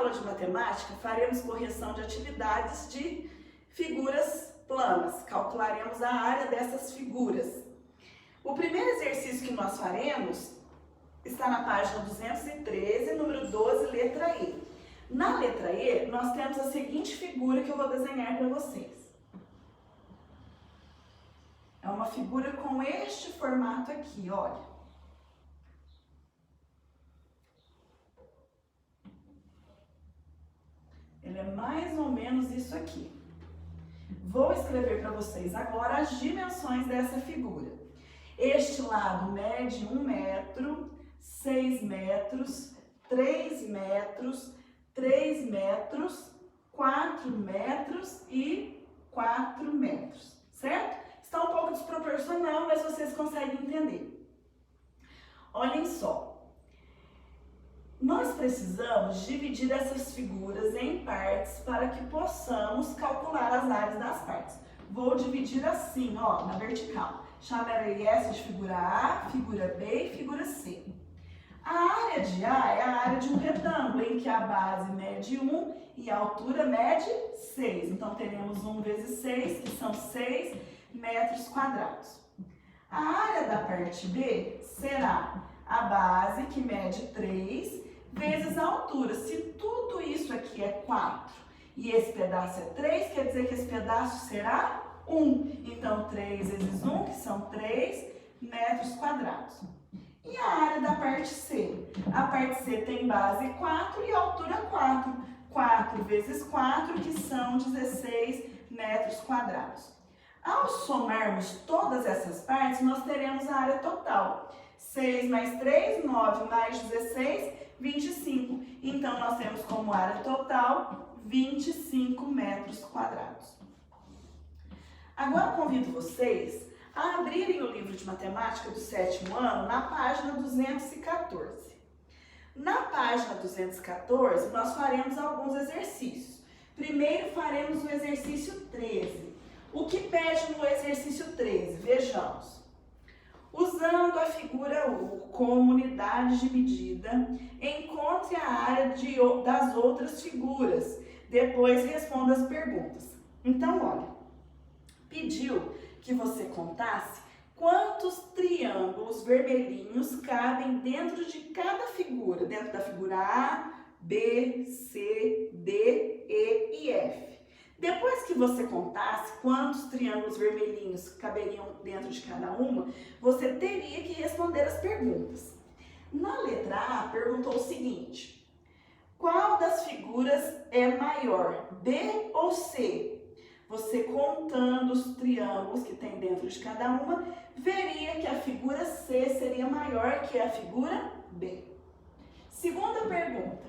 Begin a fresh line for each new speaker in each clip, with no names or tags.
aula de matemática, faremos correção de atividades de figuras planas. Calcularemos a área dessas figuras. O primeiro exercício que nós faremos está na página 213, número 12, letra E. Na letra E, nós temos a seguinte figura que eu vou desenhar para vocês. É uma figura com este formato aqui, olha. Ele é mais ou menos isso aqui. Vou escrever para vocês agora as dimensões dessa figura. Este lado mede 1 metro, 6 metros, 3 metros, 3 metros, 4 metros e 4 metros, certo? Está um pouco desproporcional, mas vocês conseguem entender. Olhem só. Nós precisamos dividir essas figuras em partes para que possamos calcular as áreas das partes. Vou dividir assim, ó, na vertical. Chamarei essa de figura A, figura B e figura C. A área de A é a área de um retângulo, em que a base mede 1 e a altura mede 6. Então, teremos 1 vezes 6, que são 6 metros quadrados. A área da parte B será a base, que mede 3, vezes a altura. Se tudo isso aqui é 4 e esse pedaço é 3, quer dizer que esse pedaço será 1. Então, 3 vezes 1, que são 3 metros quadrados. E a área da parte C? A parte C tem base 4 e altura 4. 4 vezes 4, que são 16 metros quadrados. Ao somarmos todas essas partes, nós teremos a área total. 6 mais 3, 9 mais 16, 25. Então, nós temos como área total 25 metros quadrados. Agora, convido vocês a abrirem o livro de matemática do 7º ano na página 214. Na página 214, nós faremos alguns exercícios. Primeiro, faremos o exercício 13. O que pede no exercício 13? Vejamos. Usando a figura U como unidade de medida, encontre a área das outras figuras. Depois responda as perguntas. Então, olha, pediu que você contasse quantos triângulos vermelhinhos cabem dentro de cada figura. Dentro da figura A, B, C, D, E e F. Depois que você contasse quantos triângulos vermelhinhos caberiam dentro de cada uma, você teria que responder as perguntas. Na letra A, perguntou o seguinte: qual das figuras é maior, B ou C? Você contando os triângulos que tem dentro de cada uma, veria que a figura C seria maior que a figura B. Segunda pergunta.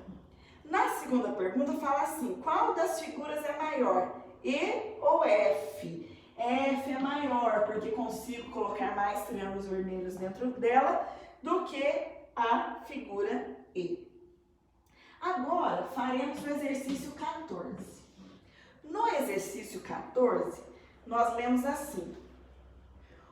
Na segunda pergunta fala assim: qual das figuras é maior, E ou F? F é maior porque consigo colocar mais triângulos vermelhos dentro dela do que a figura E. Agora faremos o exercício 14. No exercício 14, nós lemos assim: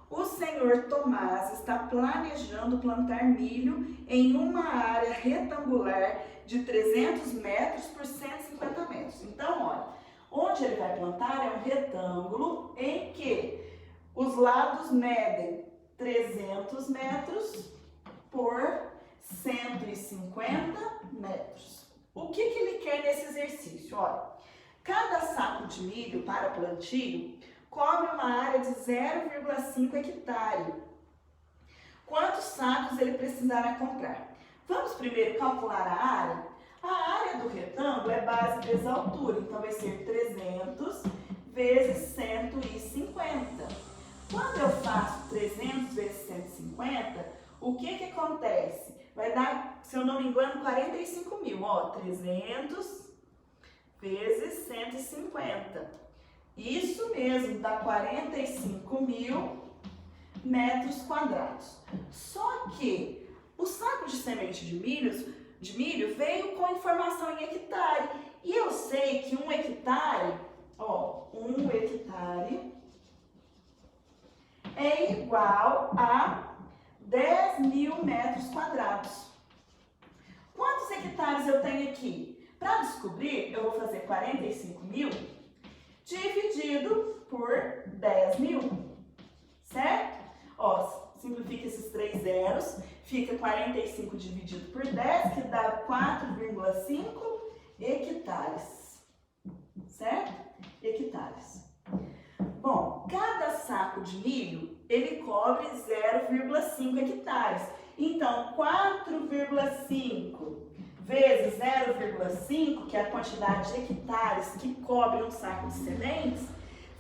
o senhor Tomás está planejando plantar milho em uma área retangular de 300 metros por 150 metros. Então, olha, onde ele vai plantar é um retângulo em que os lados medem 300 metros por 150 metros. O que ele quer nesse exercício? Olha, cada saco de milho para plantio cobre uma área de 0,5 hectare. Quantos sacos ele precisará comprar? Vamos primeiro calcular a área. A área do retângulo é base vezes altura, então vai ser 300 vezes 150. Quando eu faço 300 vezes 150, o que acontece? Vai dar, se eu não me engano, 45 mil. Ó, 300 vezes 150. Isso mesmo, dá 45 mil metros quadrados. Só que o saco de semente de milho veio com informação em hectare. E eu sei que 1 hectare, ó, 1 hectare é igual a 10 mil metros quadrados. Quantos hectares eu tenho aqui? Para descobrir, eu vou fazer 45 mil dividido por 10 mil, certo? Ó, simplifica esses 3 zeros, fica 45 dividido por 10, que dá 4,5 hectares, certo? Hectares. Bom, cada saco de milho, ele cobre 0,5 hectares. Então, 4,5 vezes 0,5, que é a quantidade de hectares que cobre um saco de sementes,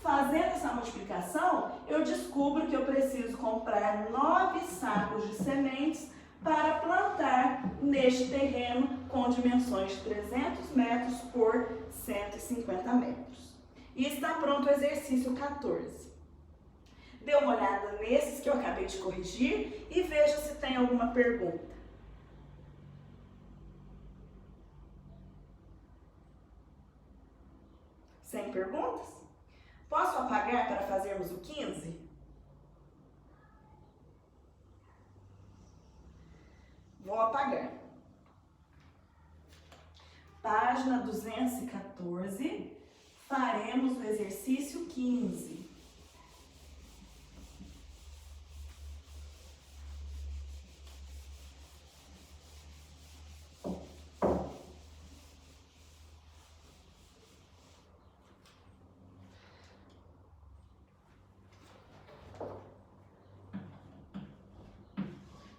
fazendo essa multiplicação, eu descubro que eu preciso comprar 9 sacos de sementes para plantar neste terreno com dimensões de 300 metros por 150 metros. E está pronto o exercício 14. Dê uma olhada nesses que eu acabei de corrigir e veja se tem alguma pergunta. Sem perguntas? Posso apagar para fazermos o 15? Vou apagar. Página 214, faremos o exercício 15.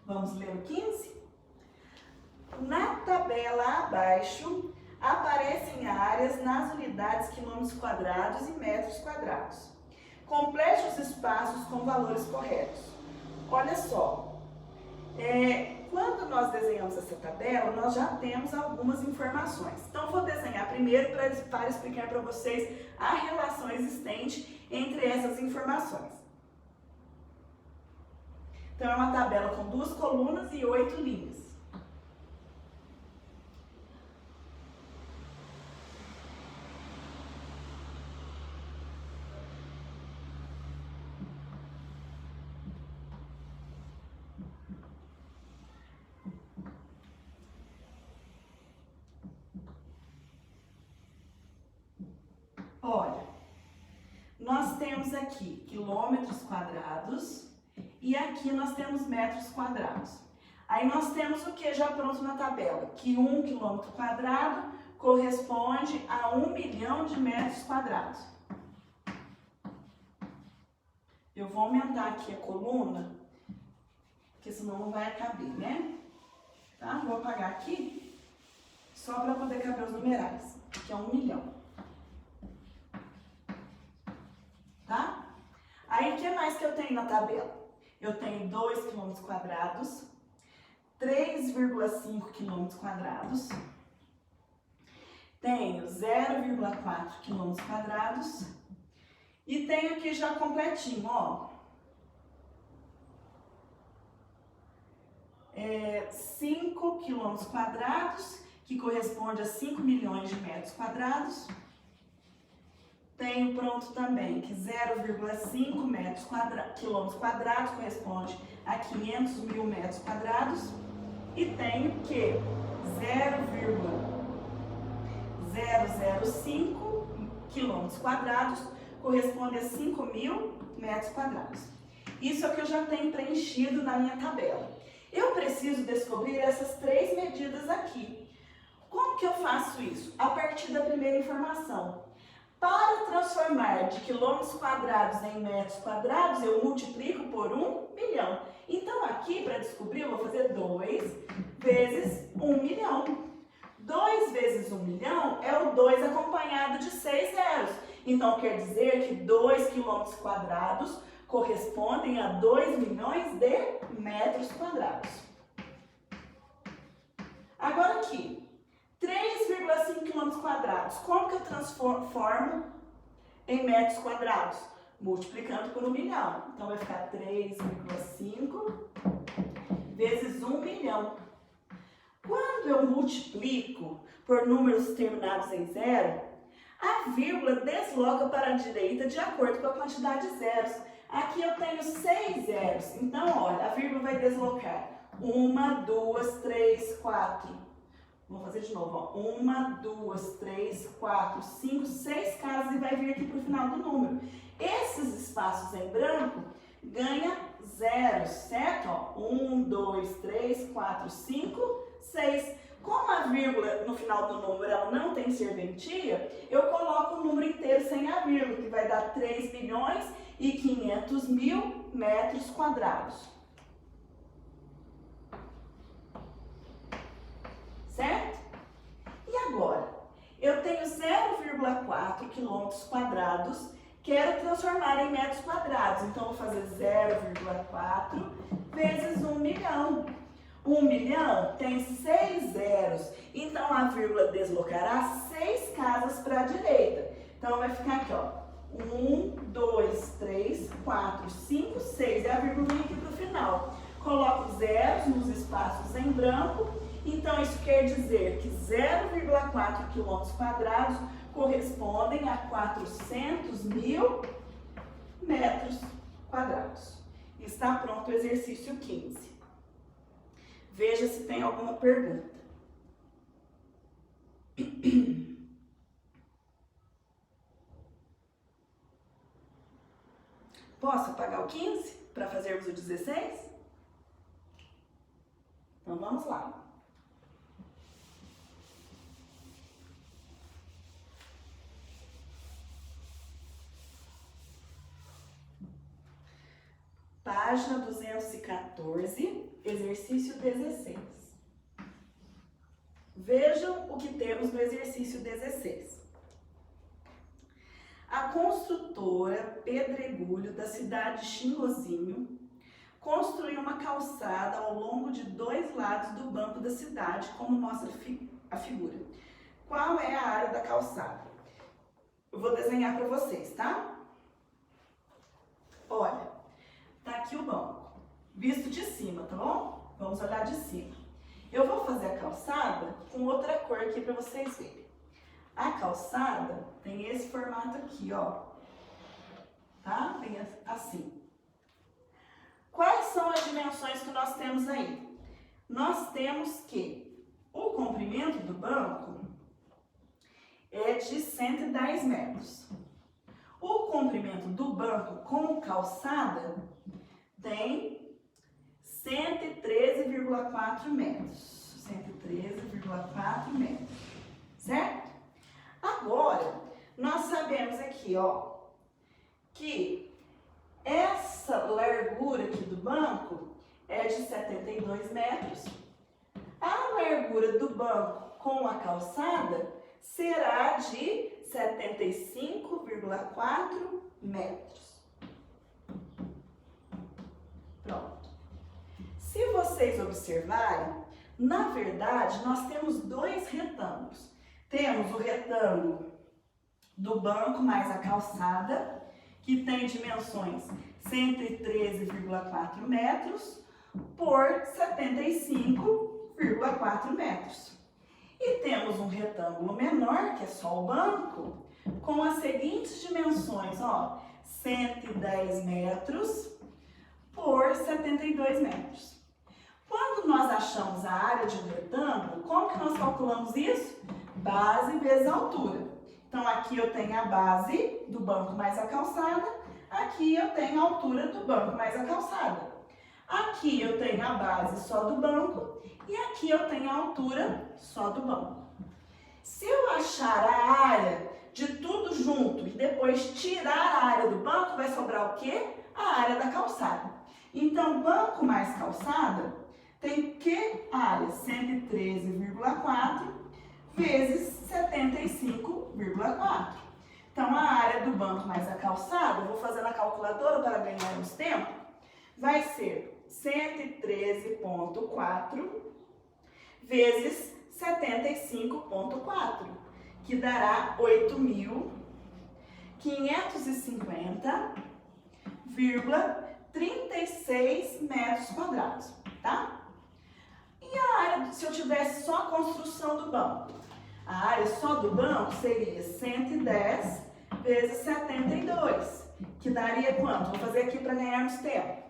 Vamos ler o 15? Na tabela abaixo, aparecem áreas nas unidades quilômetros quadrados e metros quadrados. Complete os espaços com valores corretos. Olha só, quando nós desenhamos essa tabela, nós já temos algumas informações. Então, vou desenhar primeiro para explicar para vocês a relação existente entre essas informações. Então, é uma tabela com 2 colunas e 8 linhas. Olha, nós temos aqui quilômetros quadrados e aqui nós temos metros quadrados. Aí nós temos o que já pronto na tabela? Que 1 quilômetro quadrado corresponde a 1 milhão de metros quadrados. Eu vou aumentar aqui a coluna, porque senão não vai caber, né? Tá? Vou apagar aqui, só para poder caber os numerais, que é 1 milhão. Tá? Aí, o que mais que eu tenho na tabela? Eu tenho 2 km quadrados, 3,5 km quadrados, tenho 0,4 km quadrados e tenho aqui já completinho, ó, 5 km quadrados, que corresponde a 5 milhões de metros quadrados. Tenho pronto também que 0,5 quilômetros quadrados corresponde a 500 mil metros quadrados. E tenho que 0,005 quilômetros quadrados corresponde a 5 mil metros quadrados. Isso é o que eu já tenho preenchido na minha tabela. Eu preciso descobrir essas 3 medidas aqui. Como que eu faço isso? A partir da primeira informação. Para transformar de quilômetros quadrados em metros quadrados, eu multiplico por 1 milhão. Então, aqui, para descobrir, eu vou fazer 2 vezes 1 milhão. 2 vezes 1 milhão é o 2 acompanhado de 6 zeros. Então, quer dizer que 2 quilômetros quadrados correspondem a 2 milhões de metros quadrados. Agora aqui. 3,5 km quadrados. Como que eu transformo em metros quadrados? Multiplicando por 1 milhão. Então, vai ficar 3,5 vezes 1 milhão. Quando eu multiplico por números terminados em zero, a vírgula desloca para a direita de acordo com a quantidade de zeros. Aqui eu tenho 6 zeros. Então, olha, a vírgula vai deslocar. 1, 2, 3, 4. Vamos fazer de novo, ó. 1, 2, 3, 4, 5, 6 casas e vai vir aqui para o final do número. Esses espaços em branco ganha zeros, certo? Ó, 1, 2, 3, 4, 5, 6. Como a vírgula no final do número ela não tem serventia, eu coloco o número inteiro sem a vírgula, que vai dar 3.500.000 metros quadrados. Certo? E agora? Eu tenho 0,4 quilômetros quadrados, quero transformar em metros quadrados. Então, vou fazer 0,4 vezes 1 milhão. 1 milhão tem 6 zeros, então a vírgula deslocará 6 casas para a direita. Então, vai ficar aqui, ó. 1, 2, 3, 4, 5, 6. E a vírgula vem aqui para o final. Coloco zeros nos espaços em branco. Então, isso quer dizer que 0,4 quilômetros quadrados correspondem a 400.000 metros quadrados. Está pronto o exercício 15. Veja se tem alguma pergunta. Posso apagar o 15 para fazermos o 16? Então, vamos lá. Página 214, exercício 16. Vejam o que temos no exercício 16. A construtora Pedregulho, da cidade de Xingozinho, construiu uma calçada ao longo de 2 lados do banco da cidade, como mostra a figura. Qual é a área da calçada? Eu vou desenhar para vocês, tá? Olha, tá aqui o banco, visto de cima, tá bom? Vamos olhar de cima. Eu vou fazer a calçada com outra cor aqui para vocês verem. A calçada tem esse formato aqui, ó. Tá? Tem assim. Quais são as dimensões que nós temos aí? Nós temos que o comprimento do banco é de 110 metros. O comprimento do banco com calçada tem 113,4 metros. 113,4 metros. Certo? Agora, nós sabemos aqui, ó, que essa largura aqui do banco é de 72 metros. A largura do banco com a calçada será de 75,4 metros. Pronto. Se vocês observarem, na verdade, nós temos 2 retângulos. Temos o retângulo do banco mais a calçada, que tem dimensões 113,4 metros por 75,4 metros. E temos um retângulo menor, que é só o banco, com as seguintes dimensões, ó, 110 metros por 72 metros. Quando nós achamos a área de um retângulo, como que nós calculamos isso? Base vezes altura. Então, aqui eu tenho a base do banco mais a calçada, aqui eu tenho a altura do banco mais a calçada. Aqui eu tenho a base só do banco e aqui eu tenho a altura só do banco. Se eu achar a área de tudo junto e depois tirar a área do banco, vai sobrar o quê? A área da calçada. Então, banco mais calçada tem que área? 113,4 vezes 75,4. Então, a área do banco mais a calçada, eu vou fazer na calculadora para ganharmos tempo, vai ser 113,4 vezes 75,4, que dará 8.550,36 metros quadrados, tá? E a área, se eu tivesse só a construção do banco? A área só do banco seria 110 vezes 72, que daria quanto? Vou fazer aqui para ganharmos tempo.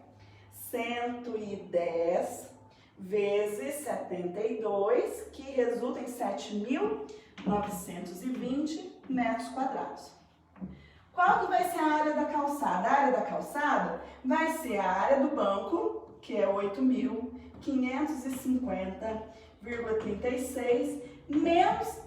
110 vezes 72, que resulta em 7.920 metros quadrados. Qual que vai ser a área da calçada? A área da calçada vai ser a área do banco, que é 8.550,36, menos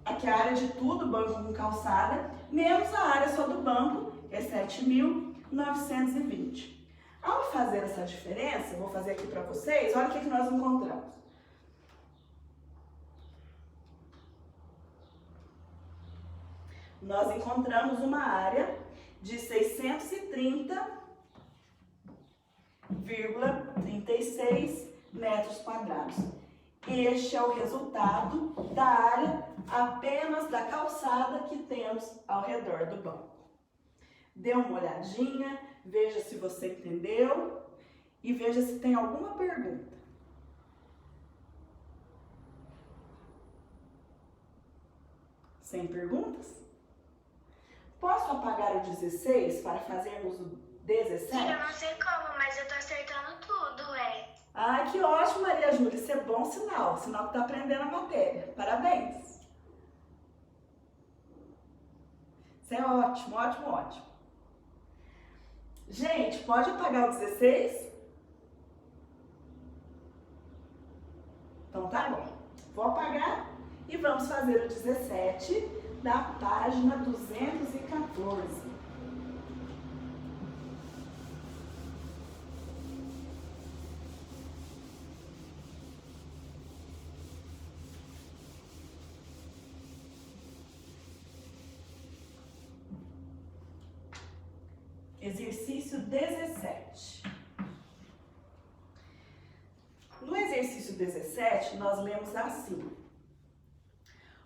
aqui a área de tudo, banco com calçada, menos a área só do banco, que é 7.920. Ao fazer essa diferença, vou fazer aqui para vocês, olha o que nós encontramos. Nós encontramos uma área de 630,36 metros quadrados. Este é o resultado da área apenas da calçada que temos ao redor do banco. Dê uma olhadinha, veja se você entendeu e veja se tem alguma pergunta. Sem perguntas? Posso apagar o 16 para fazermos o 17?
Eu não sei como, mas eu tô acertando tudo, ué.
Ai, que ótimo, Maria Júlia. Isso é bom sinal. Sinal que tá aprendendo a matéria. Parabéns. Isso é ótimo, ótimo, ótimo. Gente, pode apagar o 16? Então tá bom. Vou apagar e vamos fazer o 17 da página 214. Exercício 17. No exercício 17, nós lemos assim: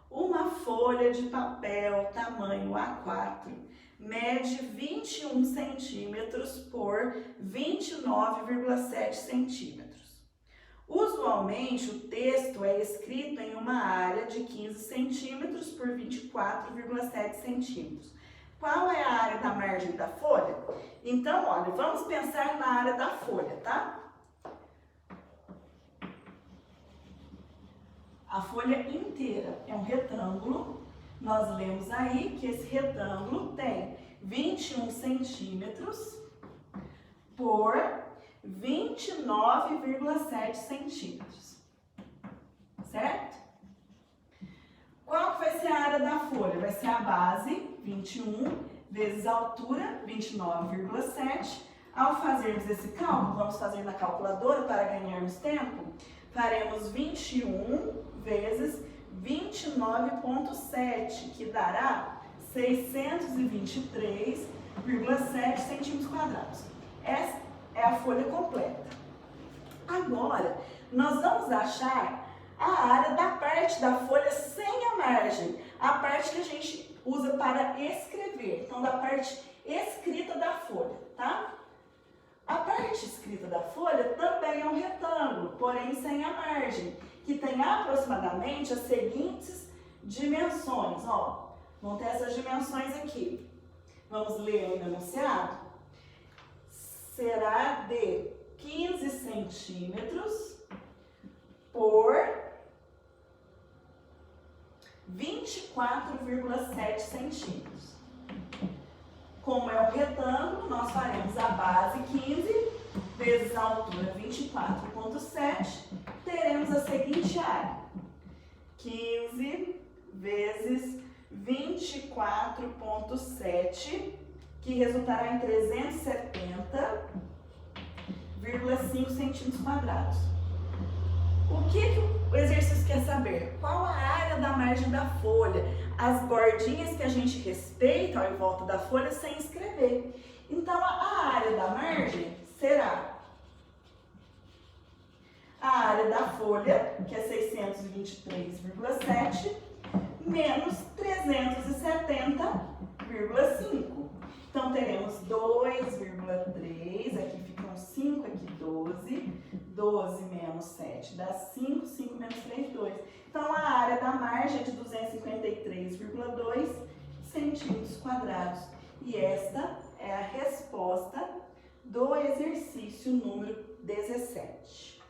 uma folha de papel tamanho A4 mede 21 centímetros por 29,7 centímetros. Usualmente, o texto é escrito em uma área de 15 centímetros por 24,7 centímetros. Qual é a área da margem da folha? Então, olha, vamos pensar na área da folha, tá? A folha inteira é um retângulo. Nós lemos aí que esse retângulo tem 21 centímetros por 29,7 centímetros. Certo? Qual que vai ser a área da folha? Vai ser a base, 21, vezes a altura, 29,7. Ao fazermos esse cálculo, vamos fazer na calculadora para ganharmos tempo, faremos 21 vezes 29,7, que dará 623,7 centímetros quadrados. Essa é a folha completa. Agora, nós vamos achar a área da parte da folha sem a margem, a parte que a gente usa para escrever, então da parte escrita da folha, tá? A parte escrita da folha também é um retângulo, porém sem a margem, que tem aproximadamente as seguintes dimensões, ó. Vão ter essas dimensões aqui. Vamos ler o enunciado? Será de 15 centímetros por 24,7 centímetros. Como é um retângulo, nós faremos a base 15 vezes a altura 24,7, teremos a seguinte área: 15 vezes 24,7, que resultará em 370,5 centímetros quadrados. O que o exercício quer saber? Qual a área da margem da folha? As bordinhas que a gente respeita em volta da folha sem escrever. Então, a área da margem será a área da folha, que é 623,7, menos 370,5. Então, teremos 2,3, aqui ficam 5, aqui 12. 12 menos 7 dá 5, 5 menos 3, 2. Então, a área da margem é de 253,2 centímetros quadrados. E esta é a resposta do exercício número 17.